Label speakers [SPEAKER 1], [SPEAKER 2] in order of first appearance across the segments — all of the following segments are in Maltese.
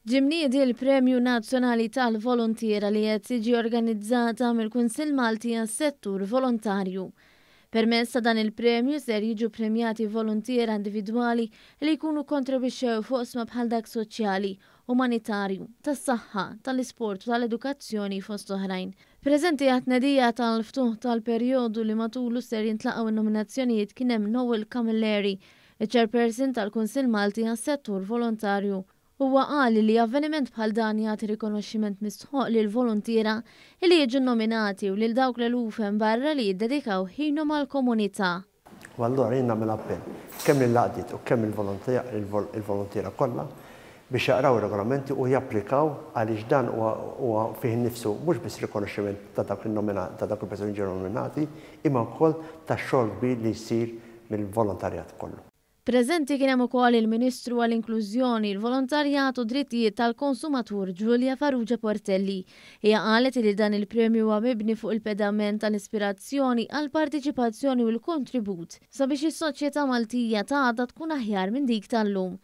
[SPEAKER 1] Ġimniedi l-Premju Nazzjonali tal-Volontiera li qed tiġi organizzata mill-Kunsill Malti għas-settur volontarju. Permezz ta' dan il-premju ser jiġu premjati volontiera individwali li jkunu kontribwixxew fuq osma bħal dak soċjali, umanitarju, tas-saħħa, tal-isport u tal-edukazzjoni fost oħrajn. Preżenti għat-tnedija tal-ftuħ tal-perjodu li matulu ser jintlaqgħu in-nominazzjonijiet kien hemm Noel Camilleri, il-Chairperson tal-Kunsill Malti għas-settur volontarju. Huwa qal li avveniment bħal dan jagħti rikonoxximent mistħoq lil volontiera li jiġu nominati u lil dawk l-eluf hemm barra li jiddedikaw ħinhom għall-komunità.
[SPEAKER 2] U allura jien nagħmel appell kemm lill-laqdiet u kemm il-volontiera kollha biex jaqraw ir-regolamenti u japplikaw għaliex dan huwa fih innifsu mhux biss rikonoxximent ta' dawk il-persuni ġew nominati imma wkoll tax-xogħol kbir li jsir mill-volontarjat kollu.
[SPEAKER 1] Preżenti kien hemm ukoll il-Ministru għall-Inklużjoni, il-Volontarjat u Drittijiet tal-Konsumatur Giulia Farrugia Portelli. Hija qalet li dan il-premju huwa mibni fuq il-pedament tal-ispirazzjoni għal partiċipazzjoni u l-kontribut sabiex is-soċjetà Maltija ta' għadha tkun aħjar minn dik tal-lum.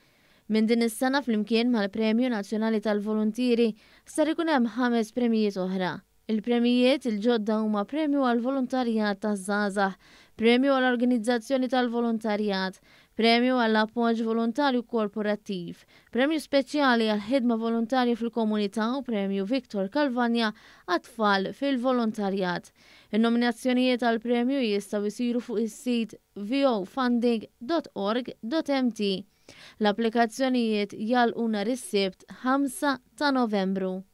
[SPEAKER 1] Minn din is-sena flimkien mal-Premju Nazzjonali tal-Volontieri ser ikun hemm 5 premijiet oħra. Il-premijiet il-ġodda huma premju għall-volontarjat taż-żgħażagħ, premju għall-organizzazzjoni tal-volontarjat, premju għall-appoġġ volontarju korporattiv, premju speċjali għall-ħidma volontarja fil-komunità u premju Viktor Kalvanja għat-tfal fil-volontarjat. In-nominazzjonijiet għall-premju jistgħu jsiru fuq is-sit vofunding.org.mt. L-applikazzjonijiet jalqu nhar is-Sibt 5 ta' Novembru.